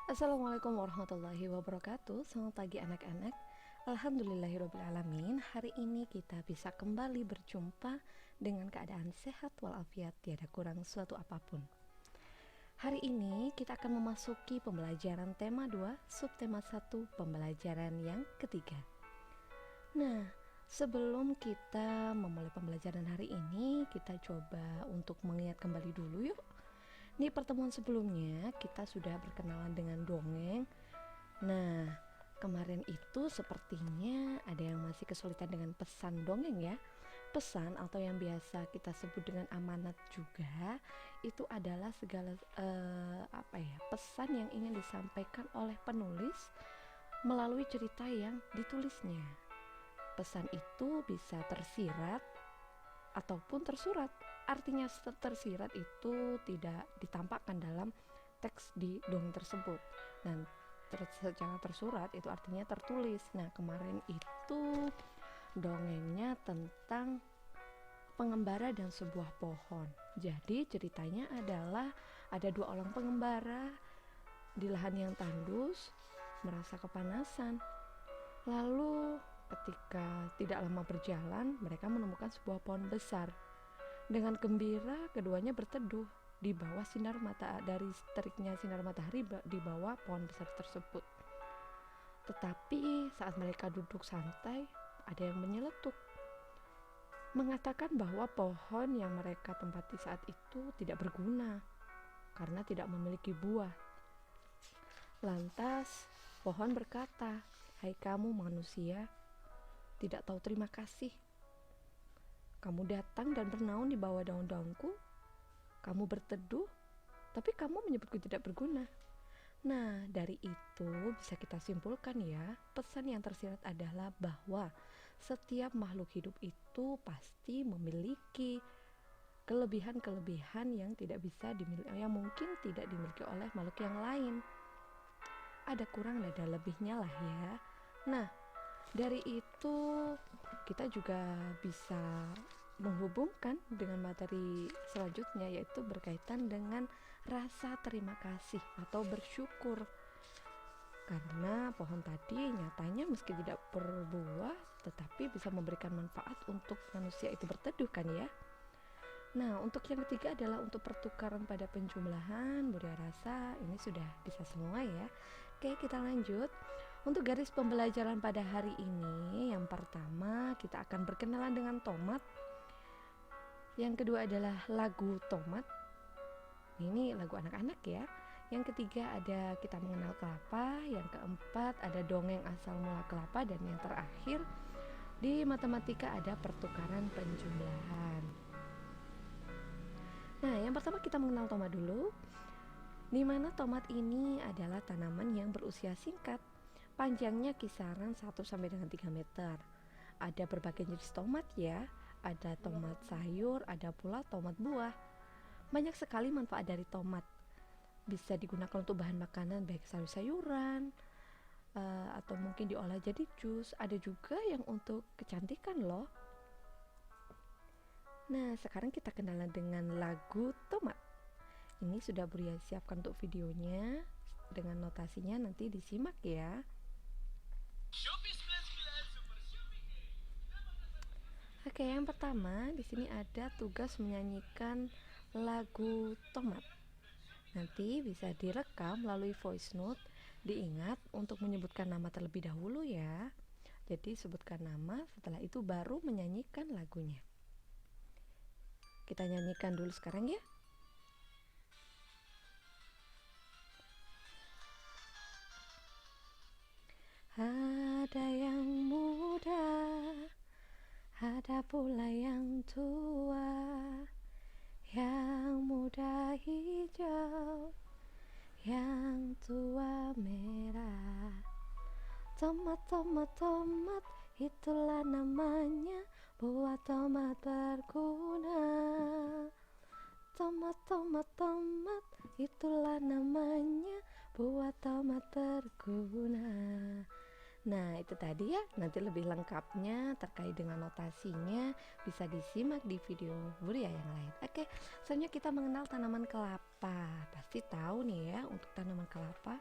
Assalamualaikum warahmatullahi wabarakatuh. Selamat pagi anak-anak. Alhamdulillahirrabbilalamin. Hari ini kita bisa kembali berjumpa dengan keadaan sehat walafiat, tiada kurang suatu apapun. Hari ini kita akan memasuki pembelajaran tema 2, subtema 1, pembelajaran yang ketiga. Nah, sebelum kita memulai pembelajaran hari ini, kita coba untuk mengingat kembali dulu yuk. Di pertemuan sebelumnya kita sudah berkenalan dengan dongeng. Nah, kemarin itu sepertinya ada yang masih kesulitan dengan pesan dongeng ya. Pesan atau yang biasa kita sebut dengan amanat juga, itu adalah segala pesan yang ingin disampaikan oleh penulis melalui cerita yang ditulisnya. Pesan itu bisa tersirat ataupun tersurat. Artinya tersirat itu tidak ditampakkan dalam teks di dongeng tersebut, dan secara tersurat itu artinya tertulis. Nah, kemarin itu dongengnya tentang pengembara dan sebuah pohon. Jadi ceritanya adalah ada dua orang pengembara di lahan yang tandus merasa kepanasan. Lalu ketika tidak lama berjalan, mereka menemukan sebuah pohon besar. Dengan gembira keduanya berteduh di bawah sinar mata dari teriknya sinar matahari di bawah pohon besar tersebut. Tetapi saat mereka duduk santai, ada yang menyeletuk mengatakan bahwa pohon yang mereka tempati saat itu tidak berguna karena tidak memiliki buah. Lantas pohon berkata, "Hai kamu manusia, tidak tahu terima kasih. Kamu datang dan bernaung di bawah daun-daunku. Kamu berteduh, tapi kamu menyebutku tidak berguna." Nah, dari itu bisa kita simpulkan ya, pesan yang tersirat adalah bahwa setiap makhluk hidup itu pasti memiliki kelebihan-kelebihan yang tidak bisa dimiliki, yang mungkin tidak dimiliki oleh makhluk yang lain. Ada kurang dan ada lebihnya lah ya. Nah, dari itu kita juga bisa menghubungkan dengan materi selanjutnya, yaitu berkaitan dengan rasa terima kasih atau bersyukur. Karena pohon tadi nyatanya meski tidak berbuah, tetapi bisa memberikan manfaat untuk manusia itu berteduh kan ya. Nah, untuk yang ketiga adalah untuk pertukaran pada penjumlahan. Budi rasa ini sudah bisa semua ya. Oke, kita lanjut. Untuk garis pembelajaran pada hari ini, yang pertama kita akan berkenalan dengan tomat. Yang kedua adalah lagu tomat. Ini lagu anak-anak ya. Yang ketiga ada kita mengenal kelapa. Yang keempat ada dongeng asal mula kelapa. Dan yang terakhir di matematika ada pertukaran penjumlahan. Nah, yang pertama kita mengenal tomat dulu. Di mana tomat ini adalah tanaman yang berusia singkat. Panjangnya kisaran 1 sampai dengan 3 meter. Ada berbagai jenis tomat ya. Ada tomat sayur, ada pula tomat buah. Banyak sekali manfaat dari tomat. Bisa digunakan untuk bahan makanan baik sayur-sayuran, atau mungkin diolah jadi jus. Ada juga yang untuk kecantikan loh. Nah, sekarang kita kenalan dengan lagu tomat. Ini sudah Buria siapkan untuk videonya dengan notasinya, nanti disimak ya. Oke, yang pertama di sini ada tugas menyanyikan lagu tomat. Nanti bisa direkam melalui voice note. Diingat untuk menyebutkan nama terlebih dahulu ya. Jadi sebutkan nama, setelah itu baru menyanyikan lagunya. Kita nyanyikan dulu sekarang ya. Ada yang muda, ada pula yang tua. Yang muda hijau, yang tua merah. Tomat, tomat, tomat, itulah namanya. Buah tomat berguna. Tomat, tomat, tomat, itulah namanya. Buah tomat berguna. Nah, itu tadi ya. Nanti lebih lengkapnya terkait dengan notasinya bisa disimak di video Buria yang lain. Oke, selanjutnya kita mengenal tanaman kelapa. Pasti tahu nih ya untuk tanaman kelapa.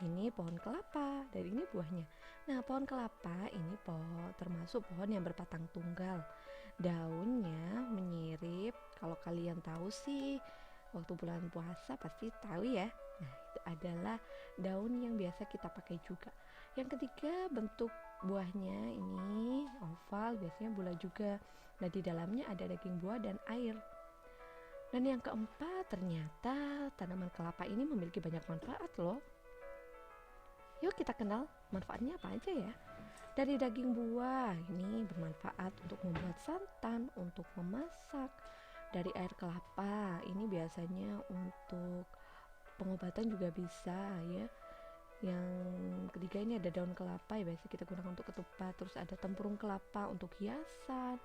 ini pohon kelapa dan ini buahnya. Nah, pohon kelapa ini termasuk pohon yang berbatang tunggal. Daunnya menyirip, kalau kalian tahu sih waktu bulan puasa pasti tahu ya. Nah, itu adalah daun yang biasa kita pakai juga. Yang ketiga, bentuk buahnya ini oval, biasanya bulat juga. Nah, di dalamnya ada daging buah dan air. Dan yang keempat, ternyata tanaman kelapa ini memiliki banyak manfaat loh. Yuk kita kenal manfaatnya apa aja ya. Dari daging buah ini bermanfaat untuk membuat santan, untuk memasak. Dari air kelapa ini biasanya untuk pengobatan juga bisa ya. Yang ketiga ini ada daun kelapa ya, biasa kita gunakan untuk ketupat. Terus ada tempurung kelapa untuk hiasan,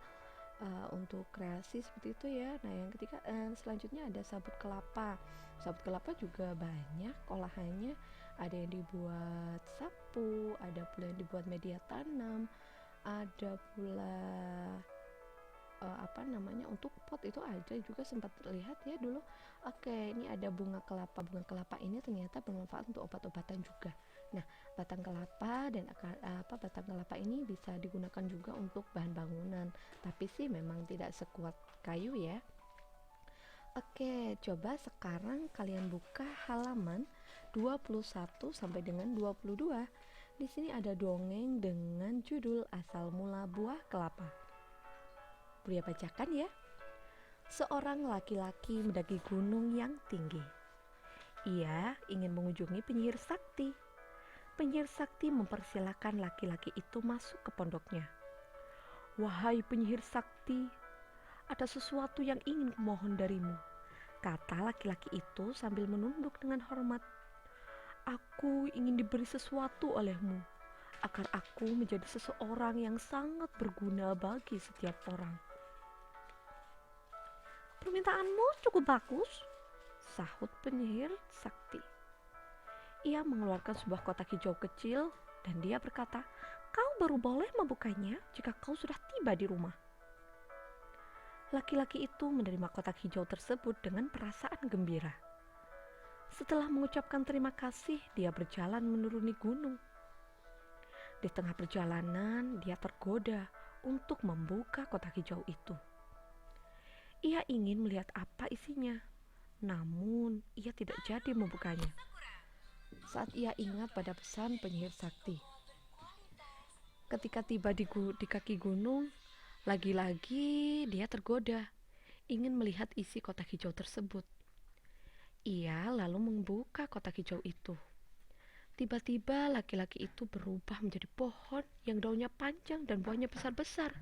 untuk kreasi seperti itu ya. Nah yang ketiga selanjutnya ada sabut kelapa. Sabut kelapa juga banyak olahannya, ada yang dibuat sapu, ada pula yang dibuat media tanam, ada pula untuk pot itu ada juga, sempat lihat ya dulu. Oke, ini ada bunga kelapa. Bunga kelapa ini ternyata bermanfaat untuk obat-obatan juga. Nah, batang kelapa dan batang kelapa ini bisa digunakan juga untuk bahan bangunan, tapi sih memang tidak sekuat kayu ya. Oke, coba sekarang kalian buka halaman 21 sampai dengan 22. Di sini ada dongeng dengan judul Asal Mula Buah Kelapa. Buya bacakan ya. Seorang laki-laki mendaki gunung yang tinggi. Ia ingin mengunjungi penyihir sakti. Penyihir sakti mempersilahkan laki-laki itu masuk ke pondoknya. Wahai penyihir sakti, ada sesuatu yang ingin kumohon darimu, kata laki-laki itu sambil menunduk dengan hormat. Aku ingin diberi sesuatu olehmu, agar aku menjadi seseorang yang sangat berguna bagi setiap orang. Permintaanmu cukup bagus, sahut penyihir sakti. Ia mengeluarkan sebuah kotak hijau kecil dan dia berkata, kau baru boleh membukanya jika kau sudah tiba di rumah. Laki-laki itu menerima kotak hijau tersebut dengan perasaan gembira. Setelah mengucapkan terima kasih, dia berjalan menuruni gunung. Di tengah perjalanan, dia tergoda untuk membuka kotak hijau itu. Ia ingin melihat apa isinya, namun ia tidak jadi membukanya. Saat ia ingat pada pesan penyihir sakti, ketika tiba di kaki gunung, lagi-lagi dia tergoda, ingin melihat isi kotak hijau tersebut. Ia lalu membuka kotak hijau itu. Tiba-tiba laki-laki itu berubah menjadi pohon yang daunnya panjang dan buahnya besar-besar.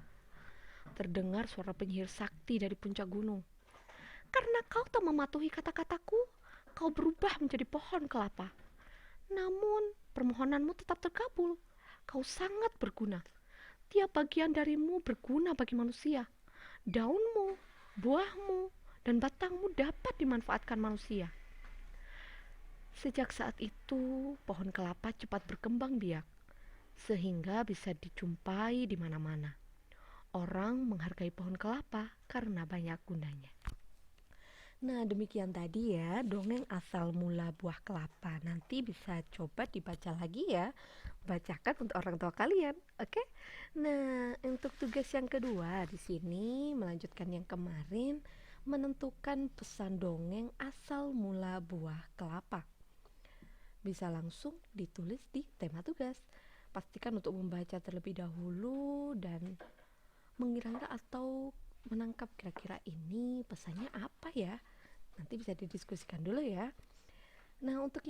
Terdengar suara penyihir sakti dari puncak gunung. Karena kau tak mematuhi kata-kataku, kau berubah menjadi pohon kelapa. Namun permohonanmu tetap terkabul. Kau sangat berguna. Tiap bagian darimu berguna bagi manusia. Daunmu, buahmu, dan batangmu dapat dimanfaatkan manusia. Sejak saat itu, pohon kelapa cepat berkembang biak, sehingga bisa dijumpai di mana-mana. Orang menghargai pohon kelapa karena banyak gunanya. Nah, demikian tadi ya dongeng asal mula buah kelapa. Nanti bisa coba dibaca lagi ya. Bacakan untuk orang tua kalian, oke? Nah, untuk tugas yang kedua di sini melanjutkan yang kemarin, menentukan pesan dongeng asal mula buah kelapa. Bisa langsung ditulis di tema tugas. Pastikan untuk membaca terlebih dahulu dan mengira-ngira atau menangkap kira-kira ini pesannya apa ya. Nanti bisa didiskusikan dulu ya. Nah, untuk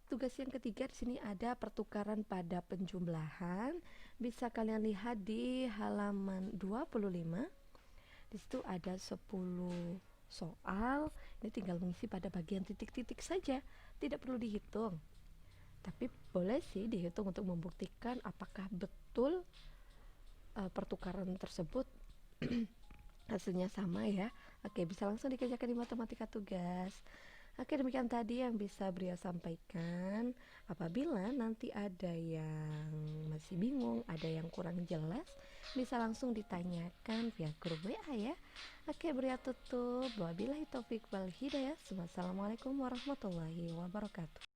tugas yang ketiga di sini ada pertukaran pada penjumlahan. Bisa kalian lihat di halaman 25. Di situ ada 10 soal. Ini tinggal mengisi pada bagian titik-titik saja, tidak perlu dihitung. Tapi boleh sih dihitung untuk membuktikan apakah betul pertukaran tersebut hasilnya sama ya. Oke, bisa langsung dikerjakan di matematika tugas. Oke, demikian tadi yang bisa Bria sampaikan. Apabila nanti ada yang masih bingung, ada yang kurang jelas, bisa langsung ditanyakan via grup WA ya. Oke, Bria tutup. Wabillahi taufik wal hidayah. Wassalamualaikum warahmatullahi wabarakatuh.